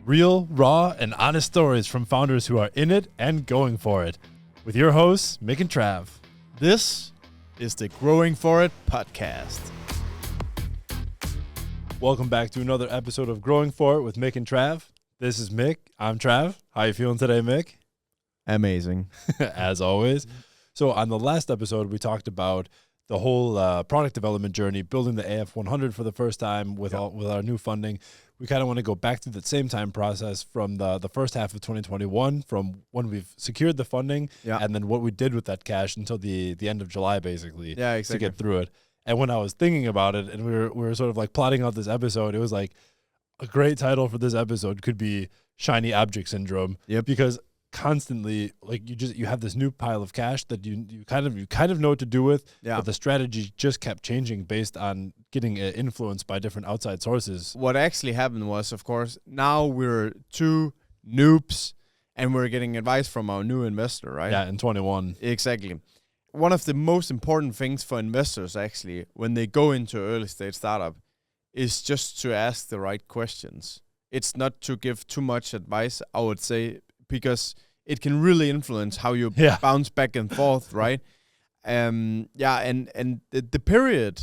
Real, raw, and honest stories from founders who are in it and going for it. With your hosts, Mik and Trav. This is the Growing For It podcast. Welcome back to another episode of Growing For It with Mik and Trav. This is Mik. I'm Trav. How you feeling today, Mik? Amazing. As always. So on the last episode, we talked about the whole product development journey, building the AF100 for the first time with our new funding. We kind of want to go back to that same time process from the first half of 2021, from when we've secured the funding, and then what we did with that cash until the end of July, basically, to get through it. And when I was thinking about it, and we were sort of like plotting out this episode, it was like a great title for this episode could be Shiny Object Syndrome, because constantly, like, you have this new pile of cash that you kind of know what to do with, but the strategy just kept changing based on getting influenced by different outside sources. What actually happened was, of course, now we're two noobs and we're getting advice from our new investor, right? Yeah, in 21. Exactly. One of the most important things for investors, actually, when they go into early stage startup, is just to ask the right questions. It's not to give too much advice, I would say, because it can really influence how you bounce back and forth, right? And the period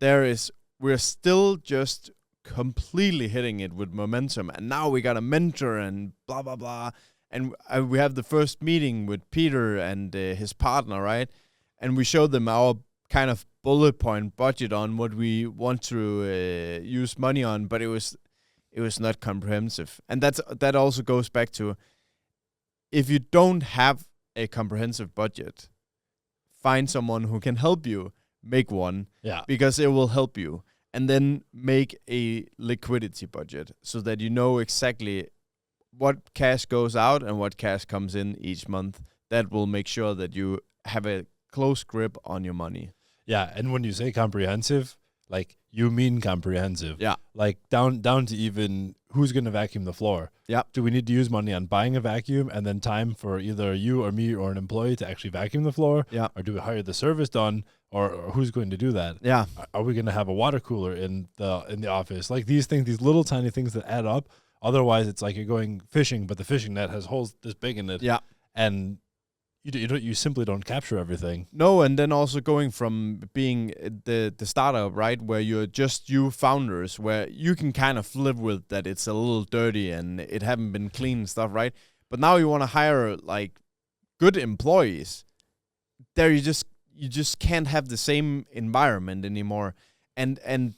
there is, we're still just completely hitting it with momentum, and now we got a mentor and blah blah blah, and we have the first meeting with Peter and his partner, right? And we showed them our kind of bullet point budget on what we want to use money on, but it was not comprehensive, and that also goes back to, if you don't have a comprehensive budget, find someone who can help you make one, because it will help you. And then make a liquidity budget so that you know exactly what cash goes out and what cash comes in each month. That will make sure that you have a close grip on your money. Yeah, and when you say comprehensive, like, you mean comprehensive. Yeah. Like, down to even who's going to vacuum the floor. Yeah. Do we need to use money on buying a vacuum and then time for either you or me or an employee to actually vacuum the floor? Yeah. Or do we hire the service done, or who's going to do that? Yeah. Are we going to have a water cooler in the office? Like, these things, these little tiny things that add up. Otherwise, it's like you're going fishing, but the fishing net has holes this big in it. Yeah. And you simply don't capture everything. No, and then also going from being the startup, right, where you're just you founders, where you can kind of live with that it's a little dirty and it haven't been clean and stuff, right? But now you want to hire like good employees. There you just can't have the same environment anymore, and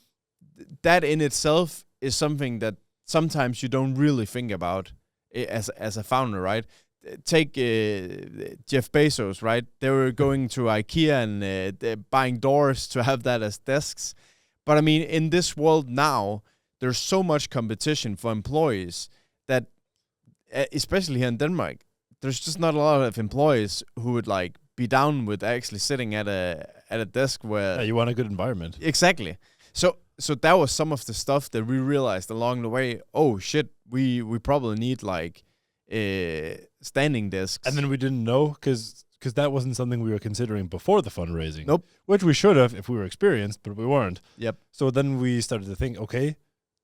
that in itself is something that sometimes you don't really think about as a founder, right? Take Jeff Bezos, right? They were going to IKEA and buying doors to have that as desks. But I mean, in this world now, there's so much competition for employees that, especially here in Denmark, there's just not a lot of employees who would like be down with actually sitting at a desk where you want a good environment. Exactly. So that was some of the stuff that we realized along the way. Oh shit, we probably need like standing desks. And then we didn't know because that wasn't something we were considering before the fundraising. Nope. Which we should have if we were experienced, but we weren't. Yep. So then we started to think, okay,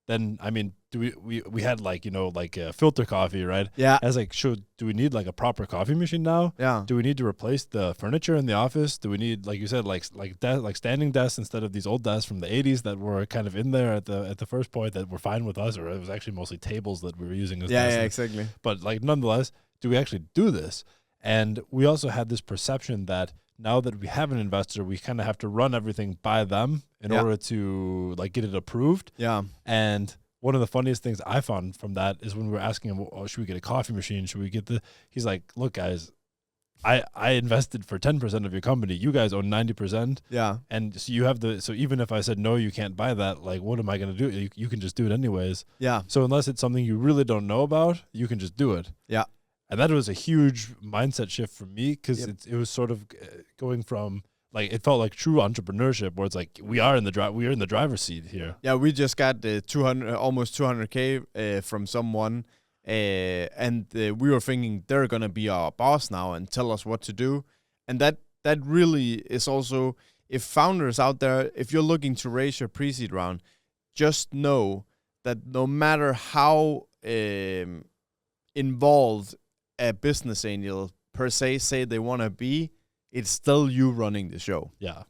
then, I mean, we had like, like a filter coffee, right? Yeah. I was like, do we need like a proper coffee machine now? Yeah. Do we need to replace the furniture in the office? Do we need, like you said, like standing desks instead of these old desks from the 80s that were kind of in there at the first point that were fine with us, or it was actually mostly tables that we were using as desks. Yeah, exactly. But like, nonetheless, do we actually do this? And we also had this perception that now that we have an investor, we kind of have to run everything by them in order to like get it approved. Yeah. And one of the funniest things I found from that is when we were asking him, oh, should we get a coffee machine? Should we get he's like, look, guys, I invested for 10% of your company. You guys own 90%. Yeah. And so you have so even if I said, no, you can't buy that, like, what am I going to do? You can just do it anyways. Yeah. So unless it's something you really don't know about, you can just do it. Yeah. And that was a huge mindset shift for me, because it was sort of going from, like, it felt like true entrepreneurship, where it's like we are in the driver's seat here. Yeah, we just got almost 200K from someone, and we were thinking they're gonna be our boss now and tell us what to do, and that really is also, if founders out there, if you're looking to raise your pre-seed round, just know that no matter how involved a business angel per se say they want to be, it's still you running the show. Yeah.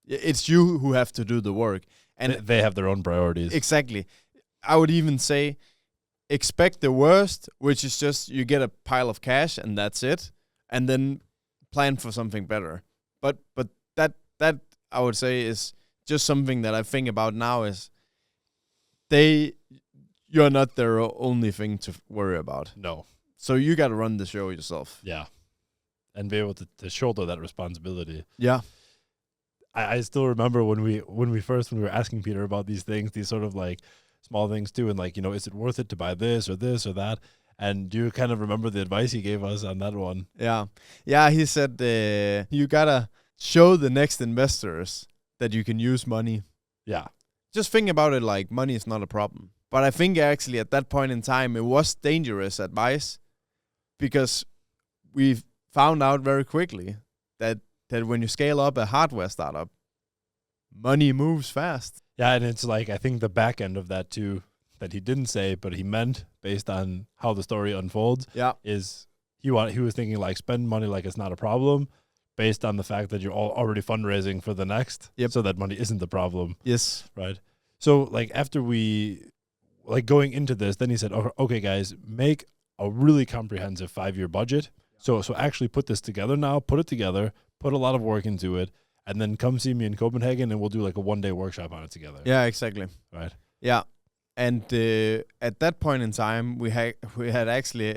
It's you who have to do the work. And they have their own priorities. Exactly. I would even say expect the worst, which is just you get a pile of cash and that's it, and then plan for something better. But that I would say is just something that I think about now is you're not their only thing to worry about. No. So you got to run the show yourself. Yeah. And be able to shoulder that responsibility. Yeah. I still remember when we were asking Peter about these things, these sort of like small things too, and like, is it worth it to buy this or that? And do you kind of remember the advice he gave us on that one? Yeah. Yeah, he said you gotta show the next investors that you can use money. Yeah. Just think about it like money is not a problem. But I think actually at that point in time, it was dangerous advice because we found out very quickly that when you scale up a hardware startup, money moves fast. Yeah, and it's like, I think the back end of that too, that he didn't say, but he meant based on how the story unfolds, is he was thinking like spend money like it's not a problem based on the fact that you're already fundraising for the next, so that money isn't the problem. Yes. Right? So like after we, like going into this, then he said, okay guys, make a really comprehensive 5-year budget. So actually put this together now, put it together, put a lot of work into it, and then come see me in Copenhagen and we'll do like a 1-day workshop on it together. Yeah, exactly. Right. Yeah. And at that point in time, we had actually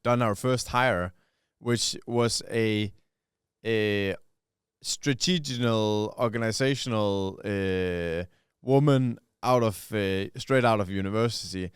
done our first hire, which was a strategical organizational woman straight out of university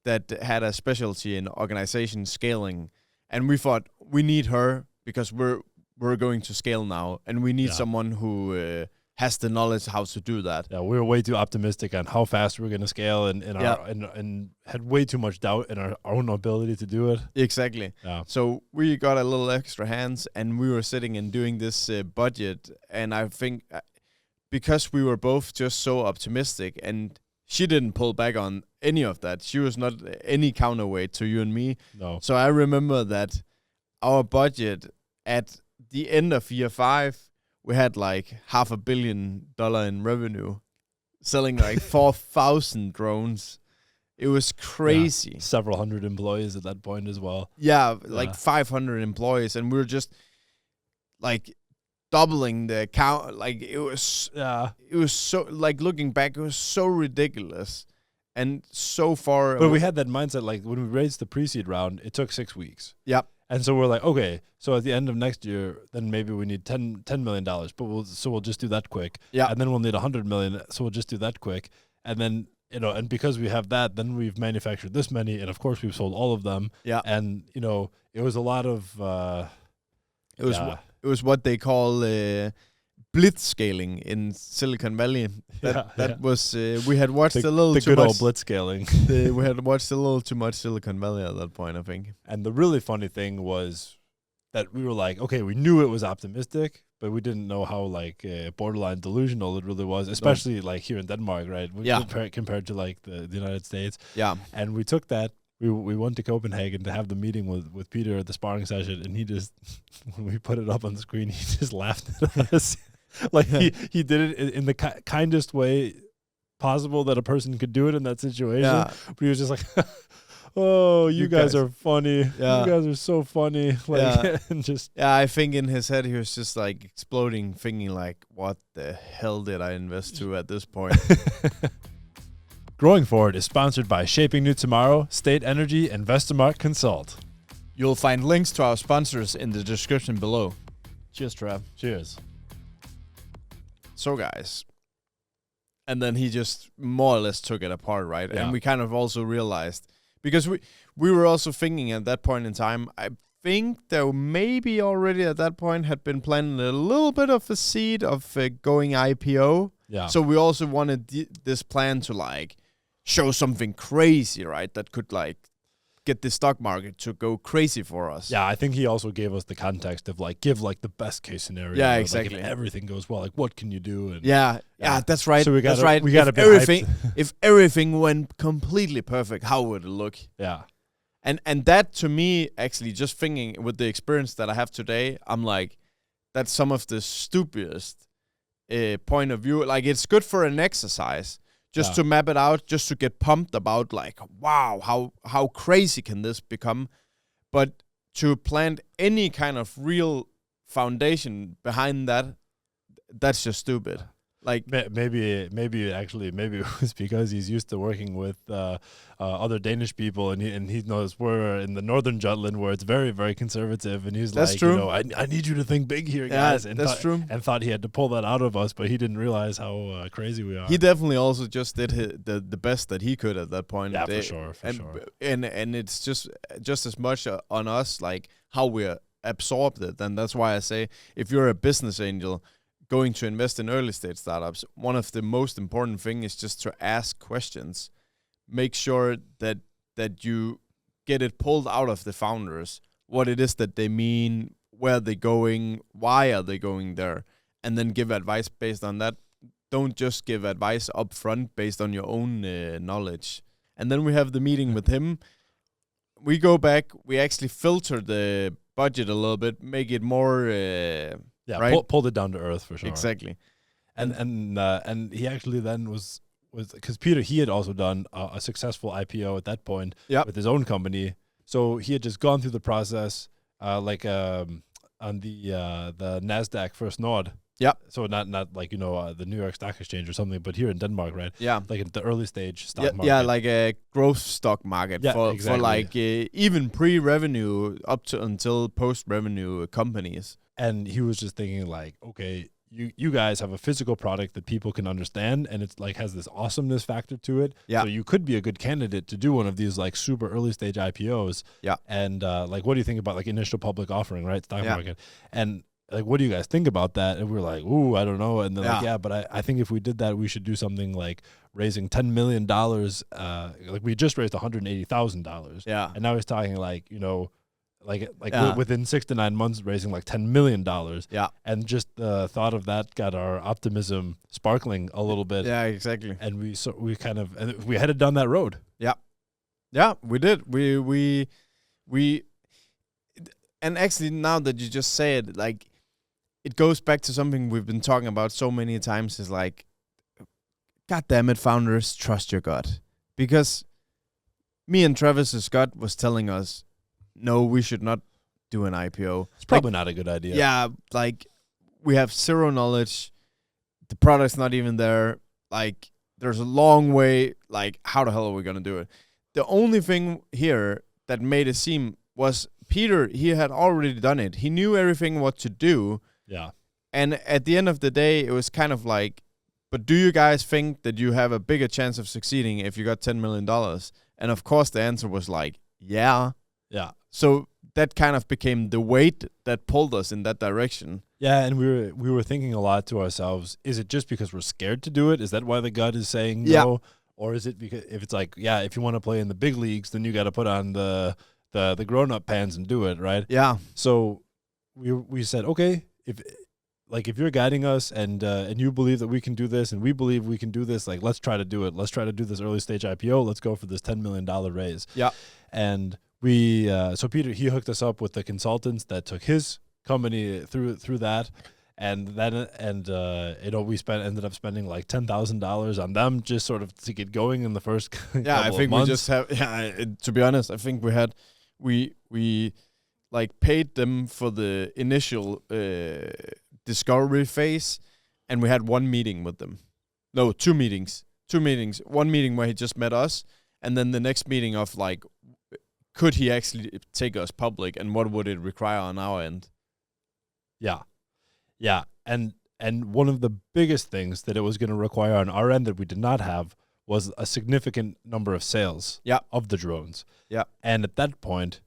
that had a specialty in organization scaling. And we thought we need her because we're going to scale now, and we need someone who has the knowledge how to do that. Yeah, we were way too optimistic on how fast we were going to scale, and had way too much doubt in our own ability to do it. Exactly. Yeah. So we got a little extra hands, and we were sitting and doing this budget. And I think because we were both just so optimistic, and she didn't pull back on any of that. She was not any counterweight to you and me. No. So I remember that our budget at the end of year 5, we had like $500 million in revenue, selling like 4,000 drones. It was crazy. Yeah, several hundred employees at that point as well. Yeah, like 500 employees, and we were just like doubling the count. Like it was so, like looking back, it was so ridiculous and so far. But we had that mindset, like when we raised the pre-seed round, it took 6 weeks. Yep. And so we're like, okay, so at the end of next year, then maybe we need $10 million, but we'll just do that quick. Yeah. And then we'll need $100 million, so we'll just do that quick. And then, and because we have that, then we've manufactured this many, and of course we've sold all of them. Yeah. And, it was a lot of, it was what they call blitz scaling in Silicon Valley. That was we had watched a little too much. The good old blitz scaling. We had watched a little too much Silicon Valley at that point, I think. And the really funny thing was that we were like, okay, we knew it was optimistic, but we didn't know how like borderline delusional it really was, especially like here in Denmark, right? Compared to like the United States. Yeah. And we took that. We went to Copenhagen to have the meeting with Peter at the sparring session, and he just, when we put it up on the screen, he just laughed at us. Like he did it in the kindest way possible that a person could do it in that situation. Yeah. But he was just like, "Oh, you guys are funny. Yeah. You guys are so funny." Like, and just I think in his head he was just like exploding, thinking like, "What the hell did I invest to at this point?" Growing Forward is sponsored by Shaping New Tomorrow, State Energy, and Vestermark Consult. You'll find links to our sponsors in the description below. Cheers, Trav. Cheers. So, guys, and then he just more or less took it apart, right? Yeah. And we kind of also realized, because we were also thinking at that point in time, I think there maybe already at that point had been planning a little bit of a seed of going IPO. Yeah. So we also wanted this plan to like show something crazy, right? That could like get the stock market to go crazy for us. Yeah, I think he also gave us the context of like give like the best case scenario. Yeah, like, exactly. if everything goes well, like what can you do? And Yeah, that's right. So that's right. We got if everything went completely perfect, how would it look? Yeah. And that to me, actually, just thinking with the experience that I have today, I'm like, that's some of the stupidest point of view. Like, it's good for an exercise, just to map it out, just to get pumped about, like, wow, how crazy can this become? But to plant any kind of real foundation behind that, that's just stupid. Like maybe it was because he's used to working with other Danish people, and he knows we're in the northern Jutland where it's very, very conservative, and he's that's like, true. you know, I need you to think big here, guys. Yeah, and that's true. And thought he had to pull that out of us, but he didn't realize how crazy we are. He definitely also just did the best that he could at that point. Yeah, for sure. And it's just as much on us, like how we're absorbed it. And that's why I say, if you're a business angel going to invest in early stage startups, one of the most important things is just to ask questions. Make sure that you get it pulled out of the founders, what it is that they mean, where they're going, why are they going there, and then give advice based on that. Don't just give advice up front based on your own knowledge. And then we have the meeting with him. We go back, we actually filter the budget a little bit, make it more... Yeah, right? Pulled it down to earth for sure. Exactly. And he actually then was because Peter, he had also done a successful IPO at that point with his own company. So he had just gone through the process on the NASDAQ First Nord. Yeah. So not like, you know, the New York Stock Exchange or something, but here in Denmark, right? Yeah. Like in the early stage stock market. Yeah, like a growth stock market for like even pre-revenue up to until post-revenue companies. And he was just thinking like, okay, you guys have a physical product that people can understand, and it's like has this awesomeness factor to it. Yeah. So you could be a good candidate to do one of these like super early stage IPOs. Yeah. And like, what do you think about like initial public offering, right? Stock market. And like, what do you guys think about that? And we were like, ooh, I don't know. And they're like, but I think if we did that, we should do something like raising $10 million. Like we just raised $180,000. Yeah. And now he's talking like, you know, within 6 to 9 months, raising like $10 million. Yeah. And just the thought of that got our optimism sparkling a little bit. Yeah, exactly. And we headed down that road. Yeah. Yeah, we did. We and actually now that you just say it, like it goes back to something we've been talking about so many times, is like, God damn it, founders, trust your gut. Because me and Travis's gut was telling us, no, we should not do an IPO. It's probably not a good idea. Yeah, like we have zero knowledge. The product's not even there. Like there's a long way. Like how the hell are we going to do it? The only thing here that made it seem was Peter, he had already done it. He knew everything what to do. Yeah. And at the end of the day, it was kind of like, but do you guys think that you have a bigger chance of succeeding if you got $10 million? And of course the answer was like, yeah. Yeah. So that kind of became the weight that pulled us in that direction. Yeah, and we were thinking a lot to ourselves, is it just because we're scared to do it? Is that why the gut is saying no? Or is it because if it's like, if you want to play in the big leagues, then you got to put on the grown-up pants and do it, right? Yeah. So we said, okay, if you're guiding us and you believe that we can do this and we believe we can do this, like let's try to do it. Let's try to do this early stage IPO. Let's go for this $10 million raise. Yeah. And so Peter, he hooked us up with the consultants that took his company through that, and then we ended up spending like $10,000 on them just sort of to get going in the first couple I think of months. we just have to be honest, I think we like paid them for the initial discovery phase, and we had one meeting with them. No, two meetings. One meeting where he just met us, and then the next meeting of like, could he actually take us public, and what would it require on our end? Yeah. And one of the biggest things that it was going to require on our end that we did not have was a significant number of sales of the drones. Yeah. And at that point,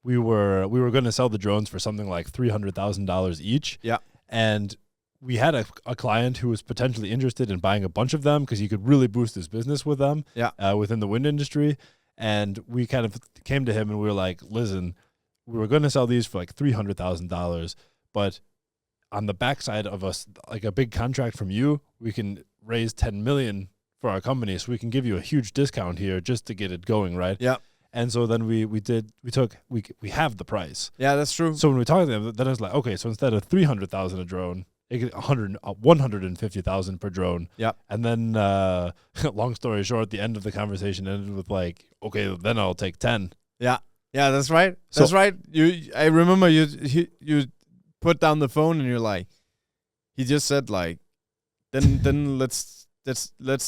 we were going to sell the drones for something like $300,000 each. Yeah. And we had a client who was potentially interested in buying a bunch of them because he could really boost his business with them within the wind industry. And we kind of came to him and we were like, listen, we were going to sell these for like $300,000, but on the backside of us, like a big contract from you, we can raise 10 million for our company. So we can give you a huge discount here just to get it going. Right. Yeah. And so then we have the price. Yeah, that's true. So when we talked to them, then it's like, okay, so instead of 300,000 a drone, it get 150,000 per drone. Yeah. And then, long story short, the end of the conversation ended with like, okay, then I'll take 10. Yeah. Yeah, that's right. That's right. I remember you put down the phone and you're like, he just said like, then let's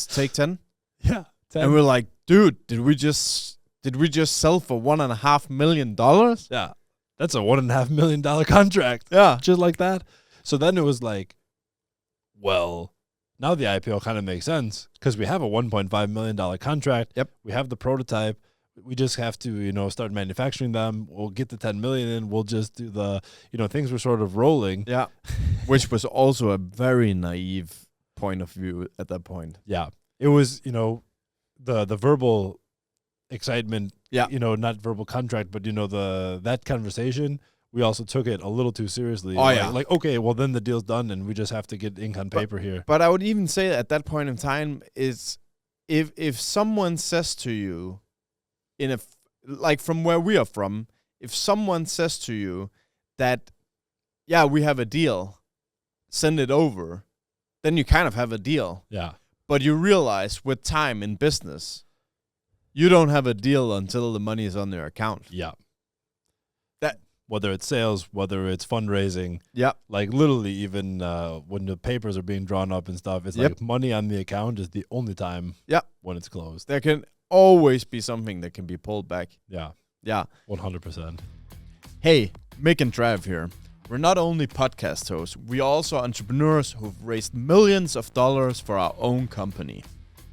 take 10. Yeah. 10. And we're like, dude, did we just sell for $1.5 million? Yeah. That's a $1.5 million contract. Yeah. Just like that. So then it was like, well, now the IPO kind of makes sense because we have a $1.5 million contract. Yep. We have the prototype. We just have to, start manufacturing them. We'll get the 10 million in. We'll just do the, things were sort of rolling. Yeah. Which was also a very naive point of view at that point. Yeah. It was, the verbal excitement, yeah. Not verbal contract, but, that conversation, we also took it a little too seriously. Oh, yeah. Like, okay, well, then the deal's done and we just have to get ink on paper here. But I would even say at that point in time is if someone says to you, like from where we are from, if someone says to you that, yeah, we have a deal, send it over, then you kind of have a deal. Yeah. But you realize with time in business, you don't have a deal until the money is on their account. Yeah. That whether it's sales, whether it's fundraising. Yeah. Like literally even when the papers are being drawn up and stuff, it's like money on the account is the only time when it's closed. There can always be something that can be pulled back. Yeah. Yeah. 100%. Hey, Mik and Trav here. We're not only podcast hosts, we are also entrepreneurs who've raised millions of dollars for our own company.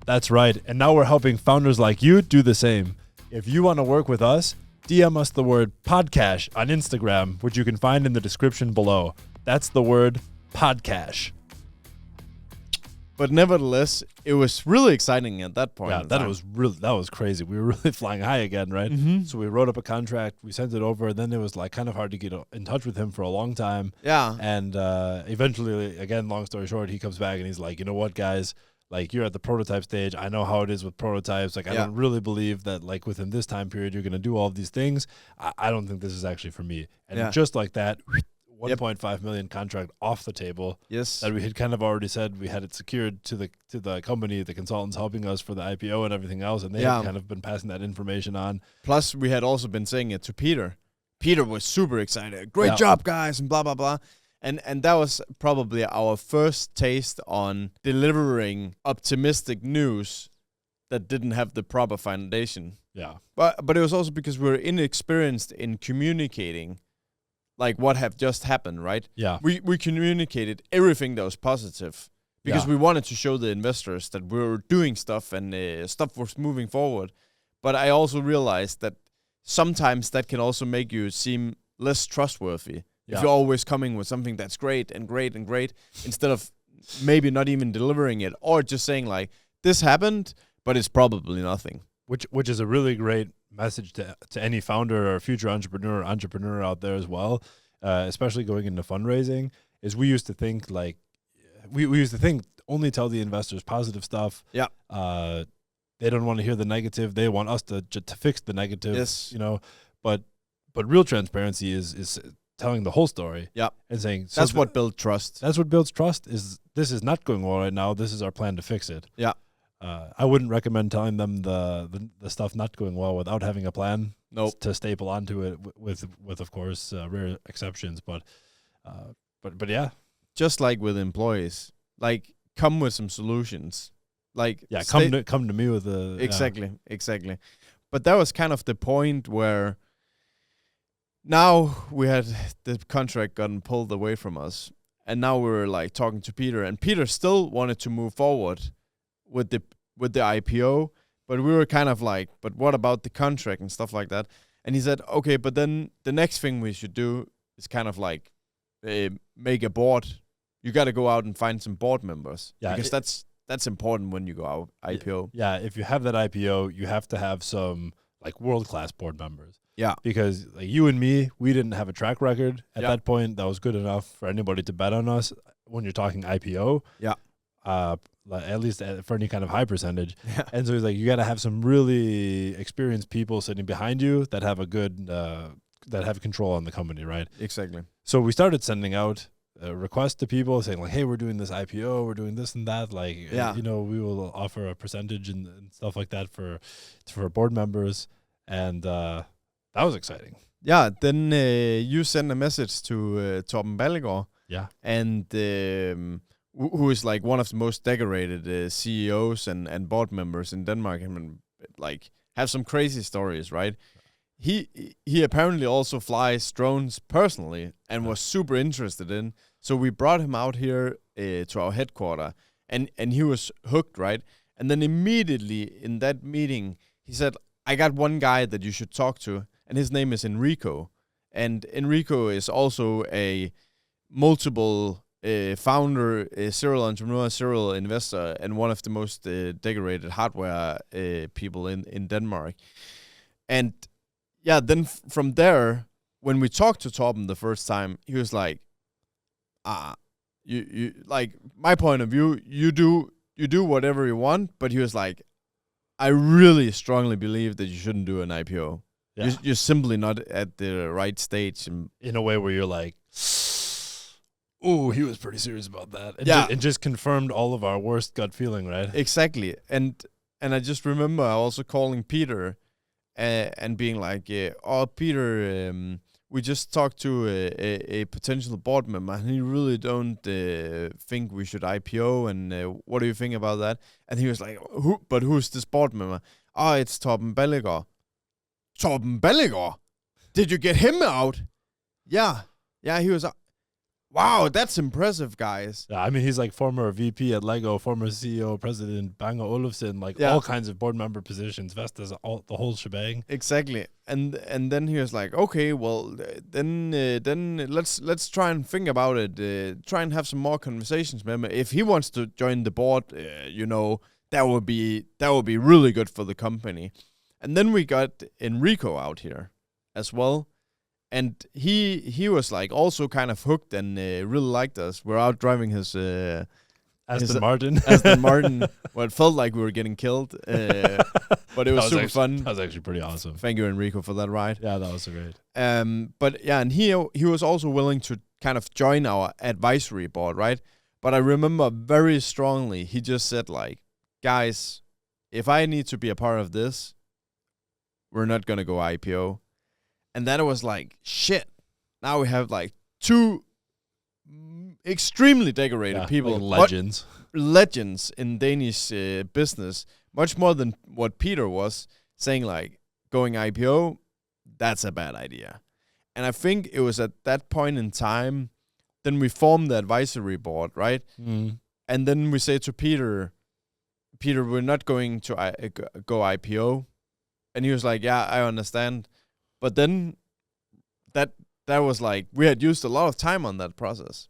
That's right. And now we're helping founders like you do the same. If you want to work with us, DM us the word podcast on Instagram, which you can find in the description below. That's the word podcast. But nevertheless, it was really exciting at that point. Yeah, that was crazy. We were really flying high again, right? Mm-hmm. So we wrote up a contract, we sent it over, and then it was like kind of hard to get in touch with him for a long time. Yeah. And eventually, again, long story short, he comes back and he's like, you know what, guys? Like, you're at the prototype stage. I know how it is with prototypes. Like, I don't really believe that, like, within this time period, you're going to do all of these things. I don't think this is actually for me. And just like that, 1.5 million contract off the table. Yes. That we had kind of already said we had it secured to the company, the consultants helping us for the IPO and everything else. And they had kind of been passing that information on. Plus, we had also been saying it to Peter. Peter was super excited. Great job, guys, and blah, blah, blah. And that was probably our first taste on delivering optimistic news that didn't have the proper foundation. Yeah. But it was also because we were inexperienced in communicating like what have just happened, right? Yeah. We communicated everything that was positive because we wanted to show the investors that we were doing stuff and stuff was moving forward. But I also realized that sometimes that can also make you seem less trustworthy. If you're always coming with something that's great and great and great, instead of maybe not even delivering it or just saying like, this happened, but it's probably nothing. Which is a really great message to any founder or future entrepreneur out there as well, especially going into fundraising, is we used to think like, we used to think only tell the investors positive stuff. Yeah. They don't want to hear the negative. They want us to fix the negative. Yes. But real transparency is telling the whole story. Yeah. And saying that's what builds trust. That's what builds trust. Is this is not going well right now. This is our plan to fix it. Yeah. I wouldn't recommend telling them the stuff not going well without having a plan. Nope. To staple onto it with of course rare exceptions, but yeah. Just like with employees, like come with some solutions. Like come to me with a exactly. But that was kind of the point where now we had the contract gotten pulled away from us, and now we were like talking to Peter, and Peter still wanted to move forward with the IPO, but we were kind of like, but what about the contract and stuff like that? And he said, okay, but then the next thing we should do is kind of like make a board. You got to go out and find some board members, because that's important when you go out IPO. Yeah, if you have that IPO, you have to have some like world-class board members. Yeah. Because like you and me, we didn't have a track record at Yeah. that point that was good enough for anybody to bet on us when you're talking IPO. Yeah. At least for any kind of high percentage. Yeah. And so he's like, you got to have some really experienced people sitting behind you that have a good, that have control on the company, right? Exactly. So we started sending out requests to people saying like, hey, we're doing this IPO, we're doing this and that. Like, you know, we will offer a percentage and stuff like that for board members. And that was exciting. Yeah. Then you send a message to Torben Ballegaard. Yeah. And who is like one of the most decorated CEOs and board members in Denmark. I mean, like, have some crazy stories, right? He apparently also flies drones personally and was super interested in. So we brought him out here to our headquarters, and he was hooked, right? And then immediately in that meeting, he said, I got one guy that you should talk to, and his name is Enrico. And Enrico is also a multiple founder, a serial entrepreneur, serial investor, and one of the most decorated hardware people in Denmark. And yeah, then from there, when we talked to Torben the first time, he was like, you like, my point of view, you do whatever you want, but he was like, I really strongly believe that you shouldn't do an IPO. Yeah. You're simply not at the right stage. In a way where you're like, ooh, he was pretty serious about that. And it just confirmed all of our worst gut feeling, right? Exactly. And I just remember also calling Peter and being like, Peter, we just talked to a potential board member, and he really don't think we should IPO, and what do you think about that? And he was like, who's this board member? Oh, it's Torben Ballegaard. Torben Ballegaard? Did you get him out? Yeah, he was... Wow, that's impressive, guys. Yeah, I mean, he's like former VP at Lego, former CEO, president, Bang & Olufsen, like all kinds of board member positions, Vestas, the whole shebang. Exactly. And then he was like, okay, well, then let's try and think about it. Try and have some more conversations. Remember, if he wants to join the board, that would be really good for the company. And then we got Enrico out here as well. And he was like also kind of hooked and really liked us. We're out driving his Aston Martin. Aston Martin. Well, it felt like we were getting killed, but it was super fun. That was actually pretty awesome. Thank you, Enrico, for that ride. Yeah, that was so great. But yeah, and he was also willing to kind of join our advisory board, right? But I remember very strongly, he just said like, guys, if I need to be a part of this, we're not gonna go IPO. And then it was like, shit, now we have like two extremely decorated people. Like legends in Danish business, much more than what Peter was saying, like, going IPO, that's a bad idea. And I think it was at that point in time, then we formed the advisory board, right? Mm. And then we say to Peter, we're not going to go IPO. And he was like, yeah, I understand. But then that was like, we had used a lot of time on that process.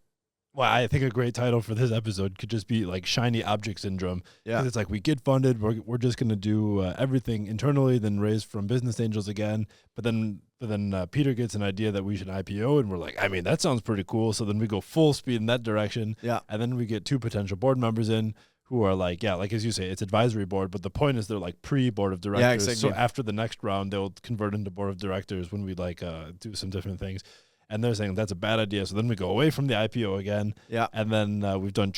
Well, I think a great title for this episode could just be like shiny object syndrome. Yeah. It's like we get funded, we're just going to do everything internally, then raise from business angels again. But then Peter gets an idea that we should IPO, and we're like, I mean, that sounds pretty cool. So then we go full speed in that direction. Yeah. And then we get two potential board members in who are like, yeah, like as you say, it's advisory board, but the point is they're like pre-board of directors. Yeah, exactly. So after the next round, they'll convert into board of directors when we like do some different things. And they're saying that's a bad idea. So then we go away from the IPO again. Yeah. And then we've done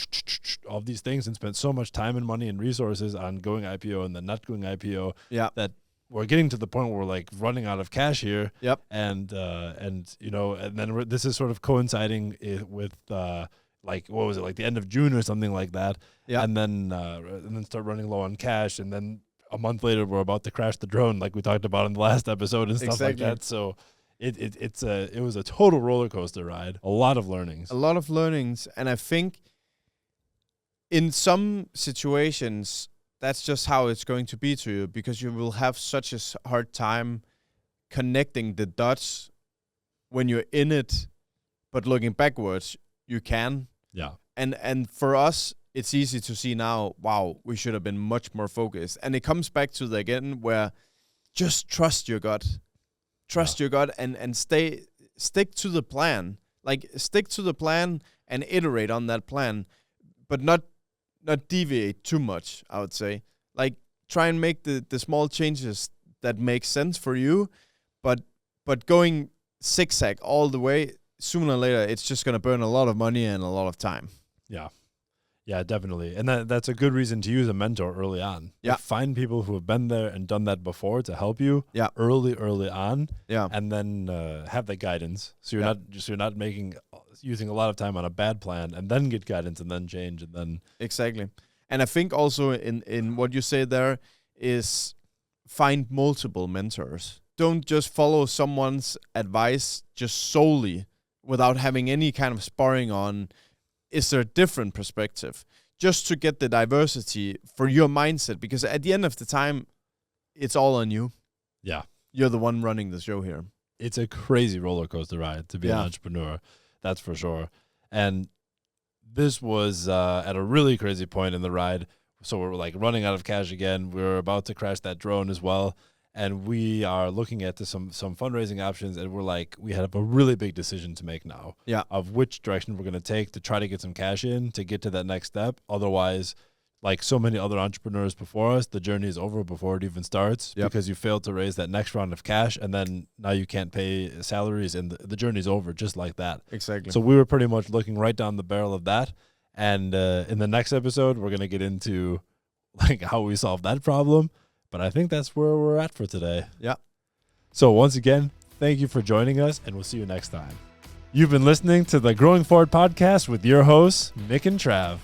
all these things and spent so much time and money and resources on going IPO and then not going IPO. Yeah. That we're getting to the point where we're like running out of cash here. Yep. And then this is sort of coinciding with like, what was it, like the end of June or something like that. Yeah. And then start running low on cash. And then a month later, we're about to crash the drone like we talked about in the last episode and stuff like that. So it was a total roller coaster ride. A lot of learnings. And I think in some situations, that's just how it's going to be to you, because you will have such a hard time connecting the dots when you're in it, but looking backwards, you can. Yeah. And for us, it's easy to see now, wow, we should have been much more focused. And it comes back to again where just trust your gut. Trust your gut and stick to the plan. Like, stick to the plan and iterate on that plan, but not deviate too much, I would say. Like, try and make the small changes that make sense for you, but going zigzag all the way, sooner or later, it's just going to burn a lot of money and a lot of time. Yeah, definitely. And that's a good reason to use a mentor early on. Yeah. Find people who have been there and done that before to help you early on. Yeah. And then have that guidance. So you're not using a lot of time on a bad plan and then get guidance and then change and then. Exactly. And I think also in what you say there is find multiple mentors. Don't just follow someone's advice just solely without having any kind of sparring on, is there a different perspective? Just to get the diversity for your mindset, because at the end of the time, it's all on you. Yeah. You're the one running the show here. It's a crazy roller coaster ride to be an entrepreneur. That's for sure. And this was at a really crazy point in the ride. So we're like running out of cash again. We're about to crash that drone as well. And we are looking at some fundraising options, and we're like, we have a really big decision to make now. Yeah. Of which direction we're going to take to try to get some cash in to get to that next step. Otherwise, like so many other entrepreneurs before us, the journey is over before it even starts because you failed to raise that next round of cash, and then now you can't pay salaries, and the journey's over just like that. Exactly. So we were pretty much looking right down the barrel of that. And in the next episode, we're going to get into like how we solve that problem. But I think that's where we're at for today. Yeah. So once again, thank you for joining us, and we'll see you next time. You've been listening to the Growing Forward podcast with your hosts, Mik and Trav.